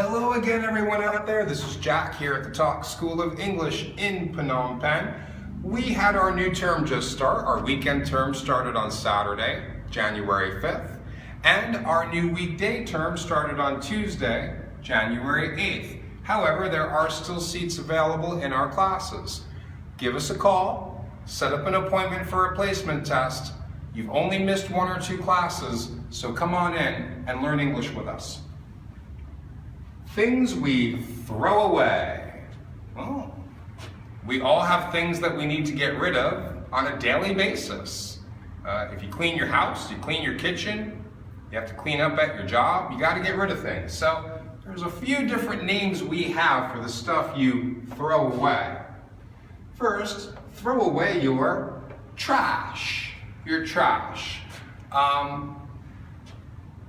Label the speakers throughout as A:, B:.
A: Hello again, everyone out there. This is Jack here at the Talk School of English in Phnom Penh. We had our new term just start. Our weekend term started on Saturday, January 5th, and our new weekday term started on Tuesday, January 8th. However, there are still seats available in our classes. Give us a call, set up an appointment for a placement test. You've only missed one or two classes, so come on in and learn English with us. Things we throw away. Well, we all have things that we need to get rid of on a daily basis. If you clean your house, you clean your kitchen, you have to clean up at your job, you got to get rid of things. So there's a few different names we have for the stuff you throw away. First, throw away your trash. Your trash.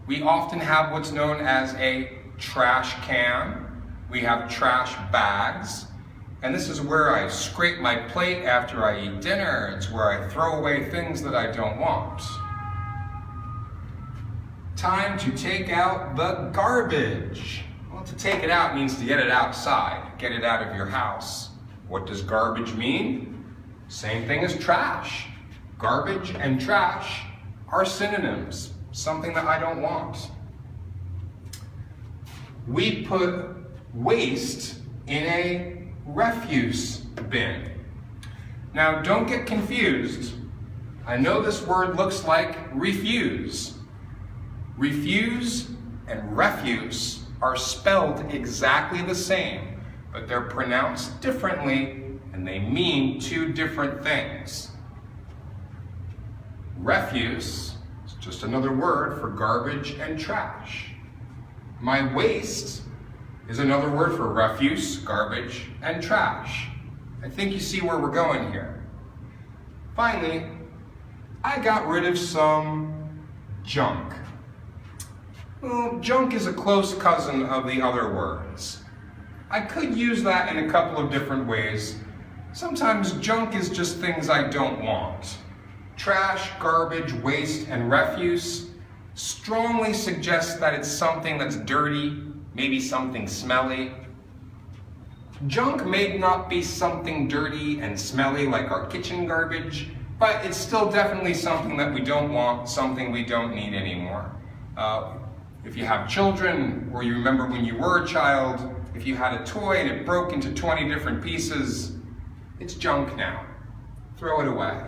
A: We often have what's known as a trash can. We have trash bags. And this is where I scrape my plate after I eat dinner. It's where I throw away things that I don't want. Time to take out the garbage. Well, to take it out means to get it outside, get it out of your house. What does garbage mean? Same thing as trash. Garbage and trash are synonyms, something that I don't want. We put waste in a refuse bin. Now, don't get confused. I know this word looks like refuse. Refuse and refuse are spelled exactly the same, but they're pronounced differently and they mean two different things. Refuse is just another word for garbage and trash. My waste is another word for refuse, garbage, and trash. I think you see where we're going here. Finally, I got rid of some junk. Well, junk is a close cousin of the other words. I could use that in a couple of different ways. Sometimes junk is just things I don't want. Trash, garbage, waste, and refuse strongly suggests that it's something that's dirty, maybe something smelly. Junk may not be something dirty and smelly like our kitchen garbage, but it's still definitely something that we don't want, something we don't need anymore. If you have children, or you remember when you were a child, if you had a toy and it broke into 20 different pieces, it's junk now. Throw it away.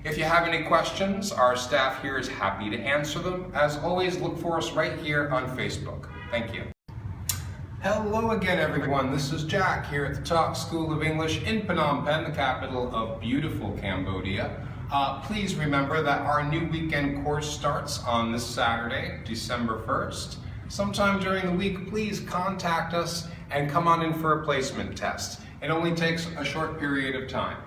A: If you have any questions, our staff here is happy to answer them. As always, look for us right here on Facebook. Thank you. Hello again, everyone. This is Jack here at the Talk School of English in Phnom Penh, the capital of beautiful Cambodia. Please remember that our new weekend course starts on this Saturday, December 1st. Sometime during the week, please contact us and come on in for a placement test. It only takes a short period of time.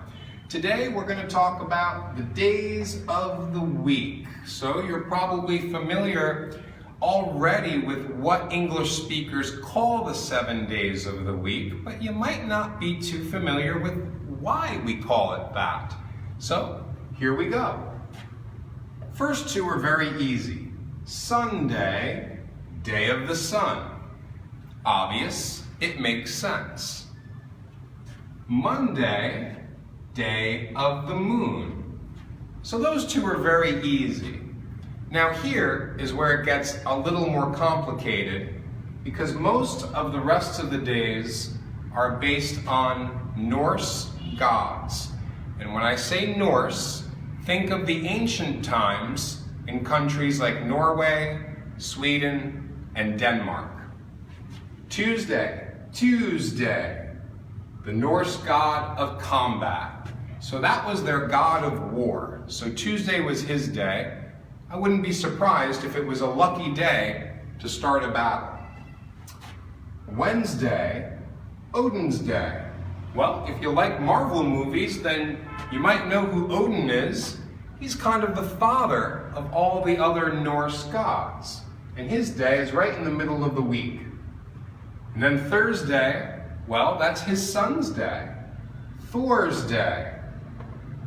A: Today we're going to talk about the days of the week. So you're probably familiar already with what English speakers call the 7 days of the week, but you might not be too familiar with why we call it that. So here we go. First two are very easy. Sunday, day of the sun. Obvious, it makes sense. Monday, day of the moon. So those two are very easy. Now here is where it gets a little more complicated because most of the rest of the days are based on Norse gods. And when I say Norse, think of the ancient times in countries like Norway, Sweden, and Denmark. Tuesday, the Norse god of combat. So that was their god of war. So Tuesday was his day. I wouldn't be surprised if it was a lucky day to start a battle. Wednesday, Odin's day. Well, if you like Marvel movies, then you might know who Odin is. He's kind of the father of all the other Norse gods. And his day is right in the middle of the week. And then Thursday, well, that's his son's day. Thor's day.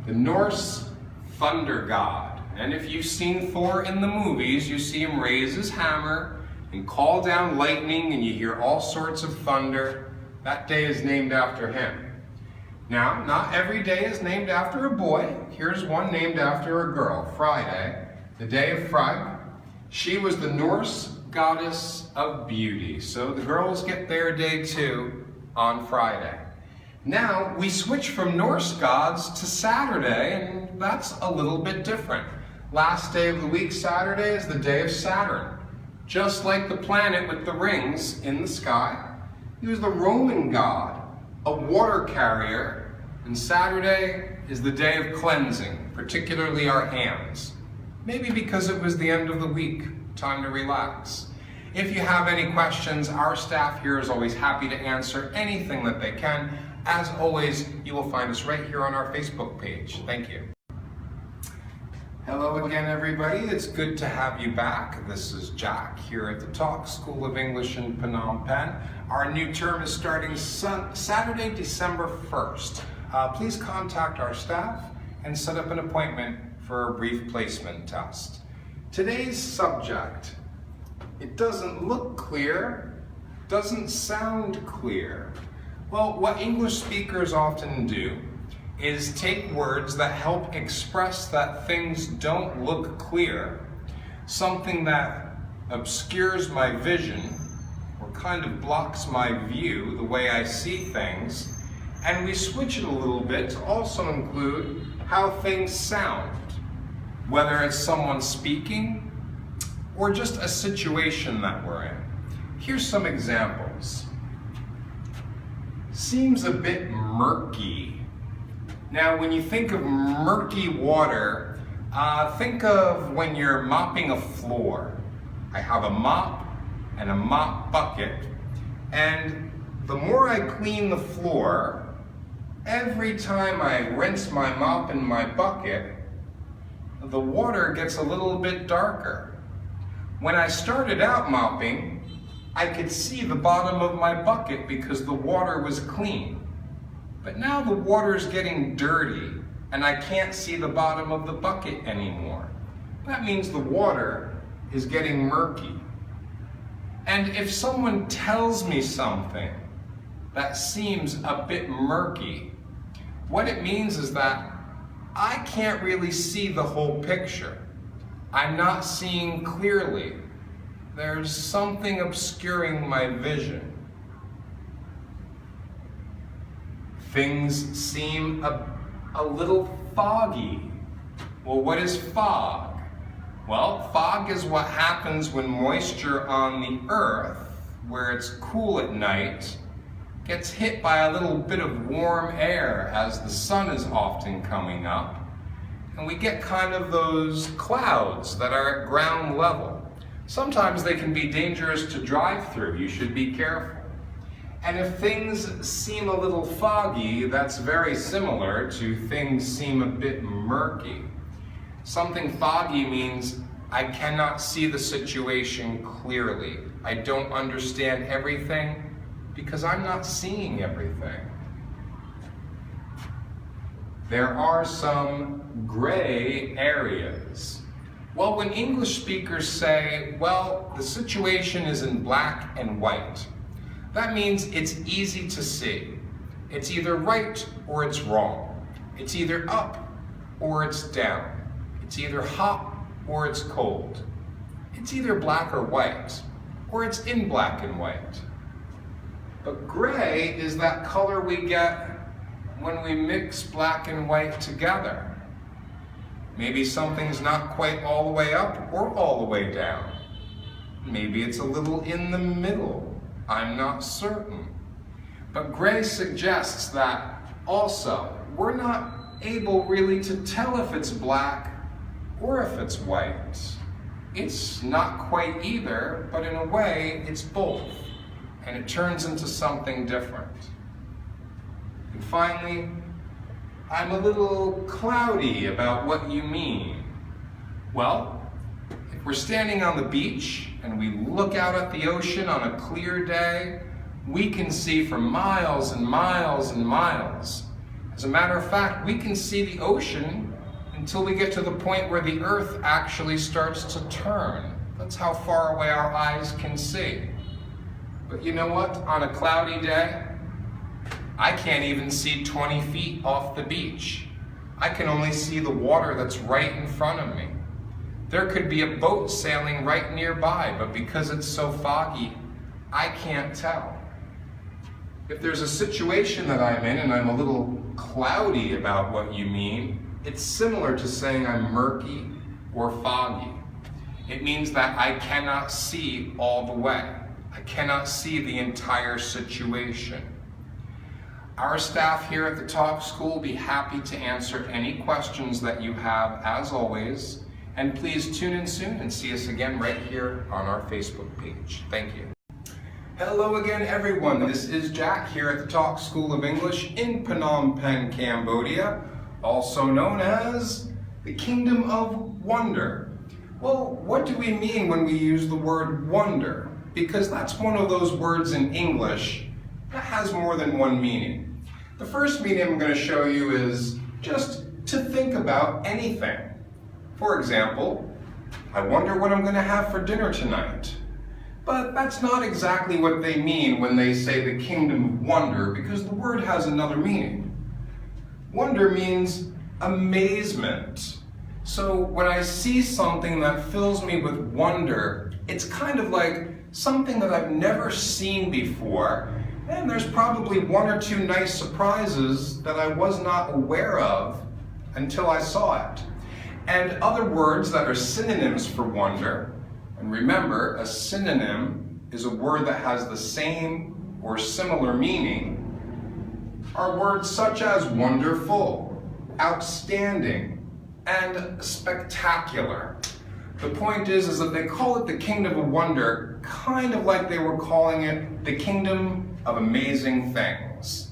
A: The Norse thunder god. And if you've seen Thor in the movies, you see him raise his hammer and call down lightning and you hear all sorts of thunder, that day is named after him. Now, not every day is named after a boy. Here's one named after a girl, Friday, the day of Frigg. She was the Norse goddess of beauty, so the girls get their day too on Friday. Now, we switch from Norse gods to Saturday, and that's a little bit different. Last day of the week, Saturday, is the day of Saturn. Just like the planet with the rings in the sky, he was the Roman god, a water carrier, and Saturday is the day of cleansing, particularly our hands. Maybe because it was the end of the week, time to relax. If you have any questions, our staff here is always happy to answer anything that they can. As always, you will find us right here on our Facebook page. Thank you. Hello again, everybody. It's good to have you back. This is Jack here at the Talk School of English in Phnom Penh. Our new term is starting Saturday, December 1st. Please contact our staff and set up an appointment for a brief placement test. Today's subject, it doesn't look clear, doesn't sound clear. Well, what English speakers often do is take words that help express that things don't look clear, something that obscures my vision or kind of blocks my view, the way I see things, and we switch it a little bit to also include how things sound, whether it's someone speaking or just a situation that we're in. Here's some examples. Seems a bit murky. Now, when you think of murky water, think of when you're mopping a floor. I have a mop and a mop bucket, and the more I clean the floor, every time I rinse my mop and my bucket, the water gets a little bit darker. When I started out mopping, I could see the bottom of my bucket because the water was clean. But now the water's getting dirty and I can't see the bottom of the bucket anymore. That means the water is getting murky. And if someone tells me something that seems a bit murky, what it means is that I can't really see the whole picture. I'm not seeing clearly. There's something obscuring my vision. Things seem a little foggy. Well, what is fog? Well, fog is what happens when moisture on the earth, where it's cool at night, gets hit by a little bit of warm air as the sun is often coming up. And we get kind of those clouds that are at ground level. Sometimes they can be dangerous to drive through. You should be careful. And if things seem a little foggy, that's very similar to things seem a bit murky. Something foggy means I cannot see the situation clearly. I don't understand everything because I'm not seeing everything. There are some gray areas. Well, when English speakers say, well, the situation is in black and white, that means it's easy to see. It's either right or it's wrong. It's either up or it's down. It's either hot or it's cold. It's either black or white, or it's in black and white. But gray is that color we get when we mix black and white together. Maybe something's not quite all the way up or all the way down. Maybe it's a little in the middle. I'm not certain. But gray suggests that also we're not able really to tell if it's black or if it's white. It's not quite either, but in a way it's both, and it turns into something different. And finally, I'm a little cloudy about what you mean. Well, if we're standing on the beach and we look out at the ocean on a clear day, we can see for miles and miles and miles. As a matter of fact, we can see the ocean until we get to the point where the earth actually starts to turn. That's how far away our eyes can see. But you know what? On a cloudy day, I can't even see 20 feet off the beach. I can only see the water that's right in front of me. There could be a boat sailing right nearby, but because it's so foggy, I can't tell. If there's a situation that I'm in and I'm a little cloudy about what you mean, it's similar to saying I'm murky or foggy. It means that I cannot see all the way. I cannot see the entire situation. Our staff here at the Talk School will be happy to answer any questions that you have, as always. And please tune in soon and see us again right here on our Facebook page. Thank you. Hello again, everyone. This is Jack here at the Talk School of English in Phnom Penh, Cambodia, also known as the Kingdom of Wonder. Well, what do we mean when we use the word wonder? Because that's one of those words in English that has more than one meaning. The first meaning I'm going to show you is just to think about anything. For example, I wonder what I'm going to have for dinner tonight. But that's not exactly what they mean when they say the kingdom of wonder, because the word has another meaning. Wonder means amazement. So when I see something that fills me with wonder, it's kind of like something that I've never seen before, and there's probably one or two nice surprises that I was not aware of until I saw it. And other words that are synonyms for wonder, and remember, a synonym is a word that has the same or similar meaning, are words such as wonderful, outstanding, and spectacular. The point is that they call it the Kingdom of Wonder, kind of like they were calling it the Kingdom of Amazing Things.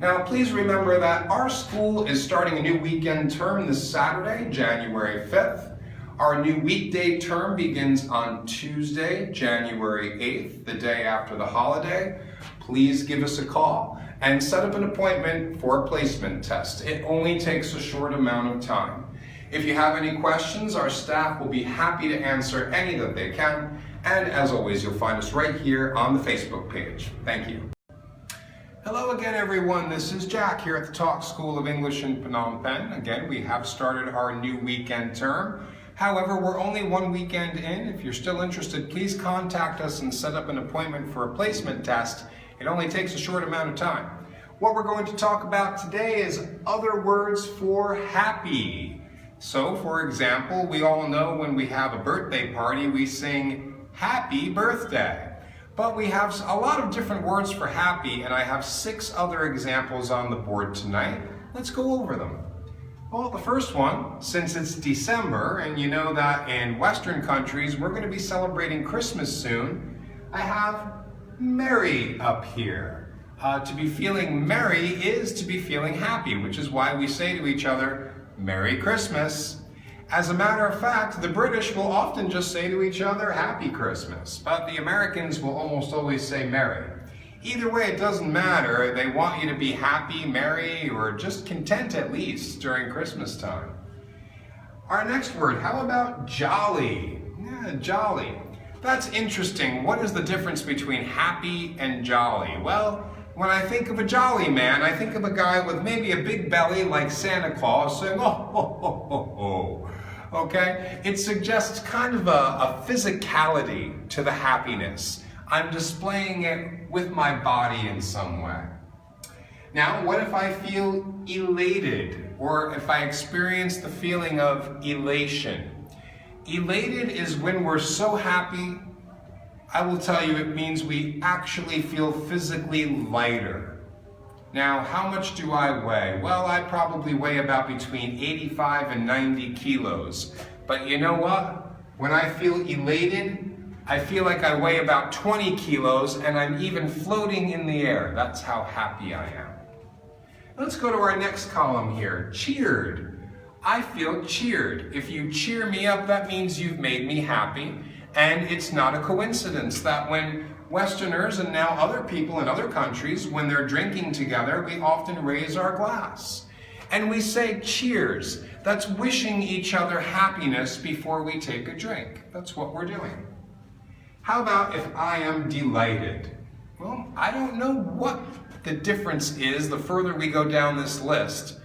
A: Now, please remember that our school is starting a new weekend term this Saturday, January 5th. Our new weekday term begins on Tuesday, January 8th, the day after the holiday. Please give us a call and set up an appointment for a placement test. It only takes a short amount of time. If you have any questions, our staff will be happy to answer any that they can. And as always, you'll find us right here on the Facebook page. Thank you. Hello again, everyone. This is Jack here at the Talk School of English in Phnom Penh. Again, we have started our new weekend term. However, we're only one weekend in. If you're still interested, please contact us and set up an appointment for a placement test. It only takes a short amount of time. What we're going to talk about today is other words for happy. So, for example, we all know when we have a birthday party, we sing happy birthday. But we have a lot of different words for happy, and I have 6 other examples on the board tonight. Let's go over them. Well, the first one, since it's December, and you know that in Western countries, we're going to be celebrating Christmas soon, I have merry up here. To be feeling merry is to be feeling happy, which is why we say to each other, Merry Christmas. As a matter of fact, the British will often just say to each other, Happy Christmas, but the Americans will almost always say merry. Either way, it doesn't matter. They want you to be happy, merry, or just content at least during Christmas time. Our next word, how about jolly? Yeah, jolly. That's interesting. What is the difference between happy and jolly? Well, when I think of a jolly man, I think of a guy with maybe a big belly like Santa Claus saying, oh, ho, ho, ho, ho. Okay? It suggests kind of a physicality to the happiness. I'm displaying it with my body in some way. Now, what if I feel elated, or if I experience the feeling of elation? Elated is when we're so happy, I will tell you it means we actually feel physically lighter. Now, how much do I weigh? Well, I probably weigh about between 85 and 90 kilos. But you know what? When I feel elated, I feel like I weigh about 20 kilos and I'm even floating in the air. That's how happy I am. Let's go to our next column here, cheered. I feel cheered. If you cheer me up, that means you've made me happy. And it's not a coincidence that when Westerners and now other people in other countries, when they're drinking together, we often raise our glass. And we say cheers. That's wishing each other happiness before we take a drink. That's what we're doing. How about if I am delighted? Well, I don't know what the difference is the further we go down this list.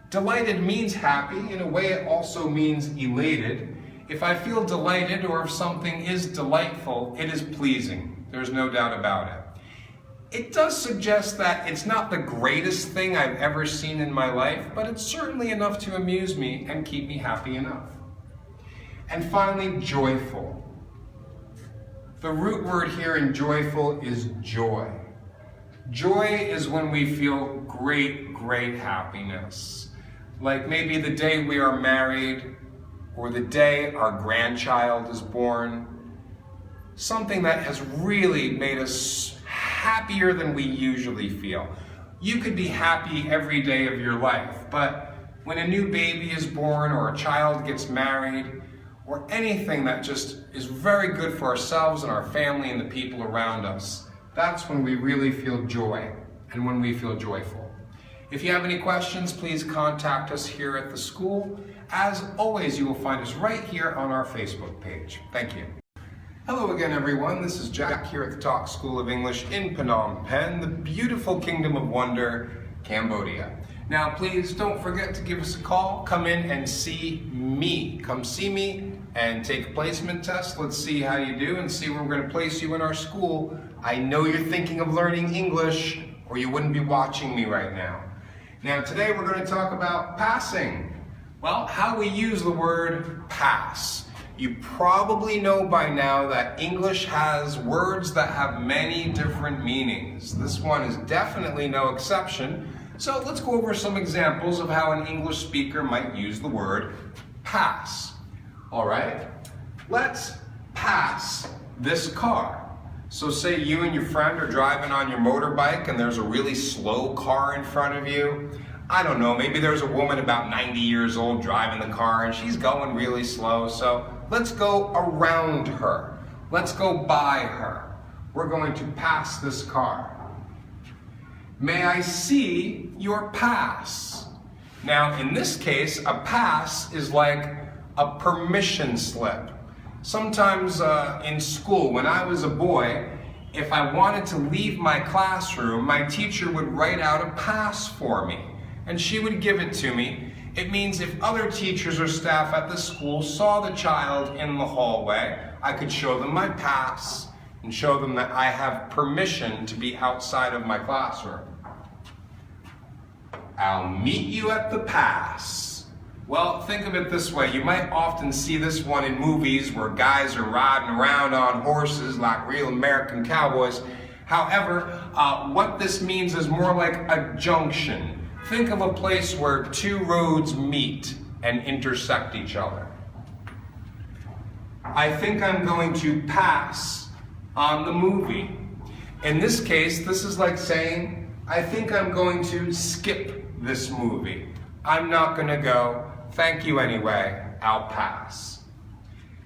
A: Delighted means happy. In a way, it also means elated. If I feel delighted or if something is delightful, it is pleasing. There's no doubt about it. It does suggest that it's not the greatest thing I've ever seen in my life, but it's certainly enough to amuse me and keep me happy enough. And finally, joyful. The root word here in joyful is joy. Joy is when we feel great, great happiness. Like maybe the day we are married, or the day our grandchild is born. Something that has really made us happier than we usually feel. You could be happy every day of your life, but when a new baby is born or a child gets married, or anything that just is very good for ourselves and our family and the people around us, that's when we really feel joy and when we feel joyful. If you have any questions, please contact us here at the school. As always, you will find us right here on our Facebook page. Thank you. Hello again, everyone. This is Jack here at the Talk School of English in Phnom Penh, the beautiful Kingdom of Wonder, Cambodia. Now, please don't forget to give us a call. Come in and see me. Come see me and take a placement test. Let's see how you do and see where we're going to place you in our school. I know you're thinking of learning English, or you wouldn't be watching me right now. Now, today we're going to talk about passing. Well, how we use the word pass. You probably know by now that English has words that have many different meanings. This one is definitely no exception. So let's go over some examples of how an English speaker might use the word pass. All right, let's pass this car. So say you and your friend are driving on your motorbike and there's a really slow car in front of you. I don't know, maybe there's a woman about 90 years old driving the car and she's going really slow. So let's go around her. Let's go by her. We're going to pass this car. May I see your pass? Now, in this case, a pass is like a permission slip. Sometimes in school, when I was a boy, if I wanted to leave my classroom, my teacher would write out a pass for me, and she would give it to me. It means if other teachers or staff at the school saw the child in the hallway, I could show them my pass and show them that I have permission to be outside of my classroom. I'll meet you at the pass. Well, think of it this way. You might often see this one in movies where guys are riding around on horses like real American cowboys. However, what this means is more like a junction. Think of a place where two roads meet and intersect each other. I think I'm going to pass on the movie. In this case, this is like saying, I think I'm going to skip this movie. I'm not going to go. Thank you anyway. I'll pass.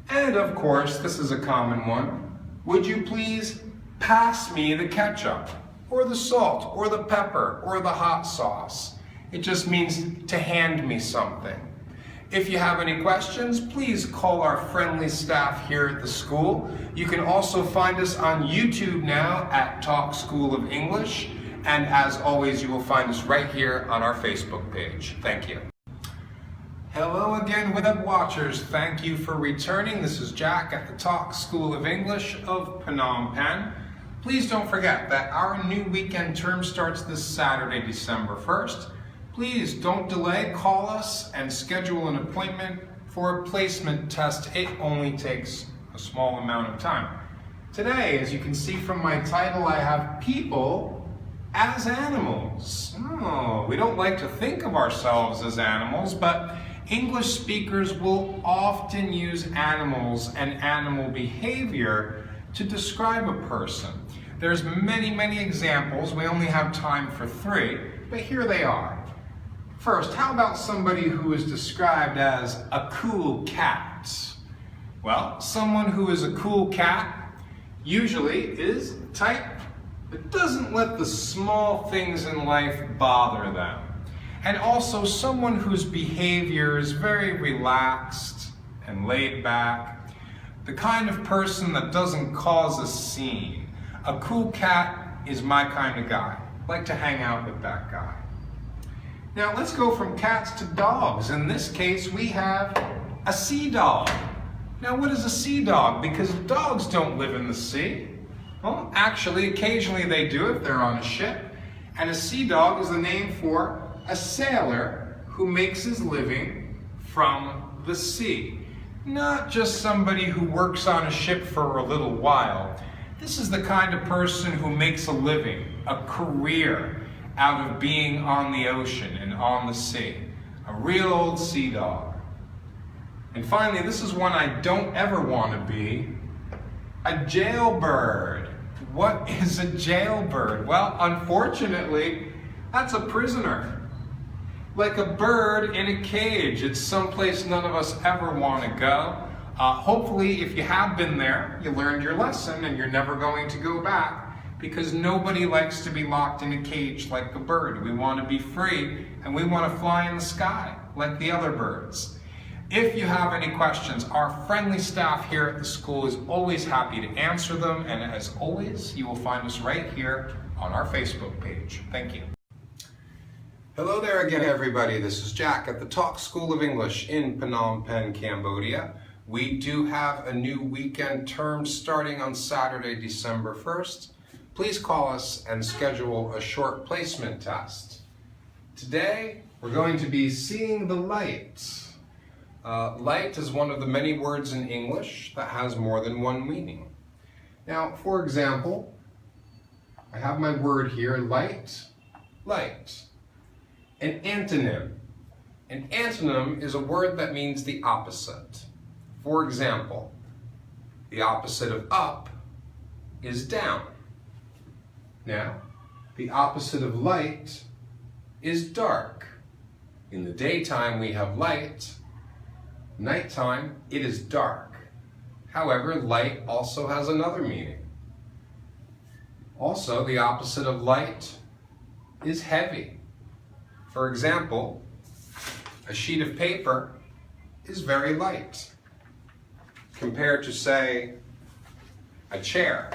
A: And of course, this is a common one. Would you please pass me the ketchup, or the salt, or the pepper, or the hot sauce? It just means to hand me something. If you have any questions, please call our friendly staff here at the school. You can also find us on YouTube now at Talk School of English. And as always, you will find us right here on our Facebook page. Thank you. Hello again, web watchers. Thank you for returning. This is Jack at the Talk School of English of Phnom Penh. Please don't forget that our new weekend term starts this Saturday, December 1st. Please don't delay. Call us and schedule an appointment for a placement test. It only takes a small amount of time. Today, as you can see from my title, I have people as animals. Oh, we don't like to think of ourselves as animals, but English speakers will often use animals and animal behavior to describe a person. There's many, many examples. We only have time for 3, but here they are. First, how about somebody who is described as a cool cat? Well, someone who is a cool cat usually is the type that doesn't let the small things in life bother them. and also someone whose behavior is very relaxed and laid back. The kind of person that doesn't cause a scene. A cool cat is my kind of guy. I like to hang out with that guy. Now let's go from cats to dogs. In this case, we have a sea dog. Now what is a sea dog? Because dogs don't live in the sea. Well, actually, occasionally they do if they're on a ship. And a sea dog is the name for a sailor who makes his living from the sea. Not just somebody who works on a ship for a little while. This is the kind of person who makes a living, a career, out of being on the ocean and on the sea. A real old sea dog. And finally, this is one I don't ever want to be, a jailbird. What is a jailbird? Well, unfortunately, that's a prisoner. Like a bird in a cage. It's someplace none of us ever want to go. Hopefully, if you have been there, you learned your lesson and you're never going to go back, because nobody likes to be locked in a cage like a bird. We want to be free and we want to fly in the sky like the other birds. If you have any questions, our friendly staff here at the school is always happy to answer them, and as always, you will find us right here on our Facebook page. Thank you. Hello there again, everybody. This is Jack at the Talk School of English in Phnom Penh, Cambodia. We do have a new weekend term starting on Saturday, December 1st. Please call us and schedule a short placement test. Today, we're going to be seeing the light. Light is one of the many words in English that has more than one meaning. Now, for example, I have my word here, light, light. An antonym. An antonym is a word that means the opposite. For example, the opposite of up is down. Now, the opposite of light is dark. In the daytime we have light. Nighttime, it is dark. However, light also has another meaning. Also, the opposite of light is heavy. For example, a sheet of paper is very light compared to, say, a chair,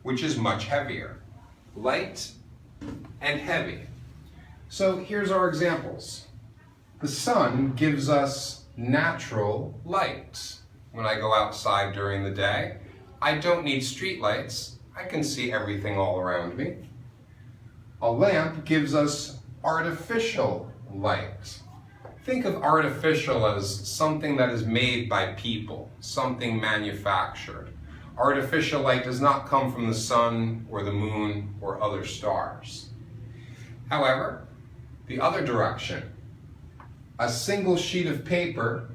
A: which is much heavier. Light and heavy. So here's our examples. The sun gives us natural light. When I go outside during the day, I don't need street lights. I can see everything all around me. A lamp gives us artificial light. Think of artificial as something that is made by people, something manufactured. Artificial light does not come from the sun or the moon or other stars. However, the other direction, a single sheet of paper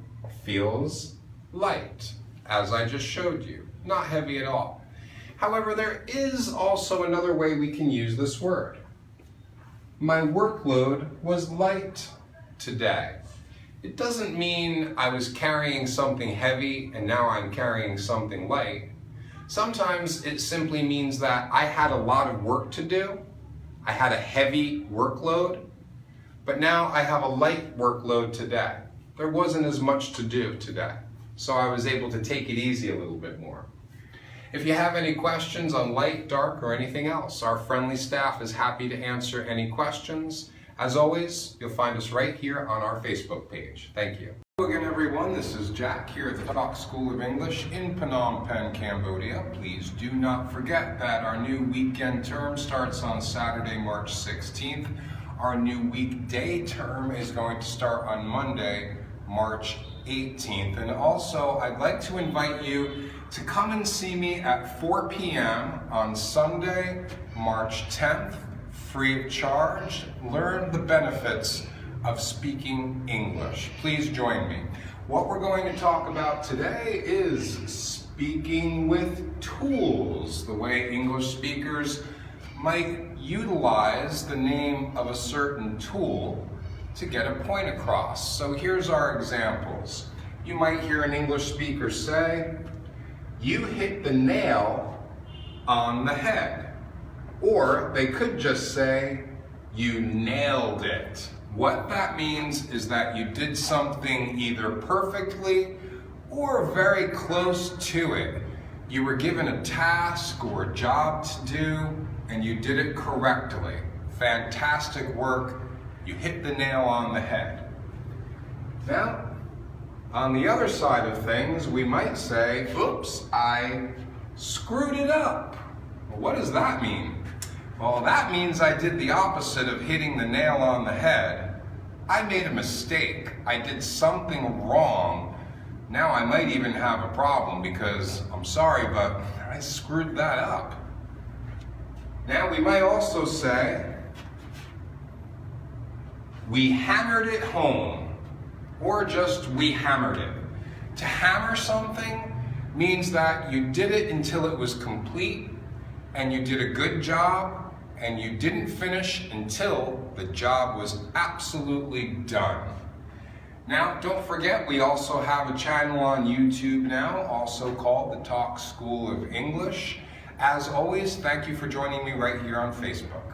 A: feels light, as I just showed you, not heavy at all. However, there is also another way we can use this word. My workload was light today. It doesn't mean I was carrying something heavy and now I'm carrying something light. Sometimes it simply means that I had a lot of work to do. I had a heavy workload. But now I have a light workload today. There wasn't as much to do today, so I was able to take it easy a little bit more. If you have any questions on light, dark, or anything else, our friendly staff is happy to answer any questions. As always, you'll find us right here on our Facebook page. Thank you. Hello again, everyone. This is Jack here at the Talk School of English in Phnom Penh, Cambodia. Please do not forget that our new weekend term starts on Saturday, March 16th. Our new weekday term is going to start on Monday, March 18th. And also, I'd like to invite you to come and see me at 4 p.m. on Sunday, March 10th, free of charge. Learn the benefits of speaking English. Please join me. What we're going to talk about today is speaking with tools, the way English speakers might utilize the name of a certain tool to get a point across. So here's our examples. You might hear an English speaker say, "You hit the nail on the head." Or they could just say, "You nailed it." What that means is that you did something either perfectly or very close to it. You were given a task or a job to do, and you did it correctly. Fantastic work. You hit the nail on the head. Now, on the other side of things, we might say, oops, I screwed it up. Well, what does that mean? Well, that means I did the opposite of hitting the nail on the head. I made a mistake. I did something wrong. Now I might even have a problem because I'm sorry, but I screwed that up. Now we might also say, we hammered it home, or just we hammered it. To hammer something means that you did it until it was complete, and you did a good job, and you didn't finish until the job was absolutely done. Now, don't forget, we also have a channel on YouTube now, also called the Talk School of English. As always, thank you for joining me right here on Facebook.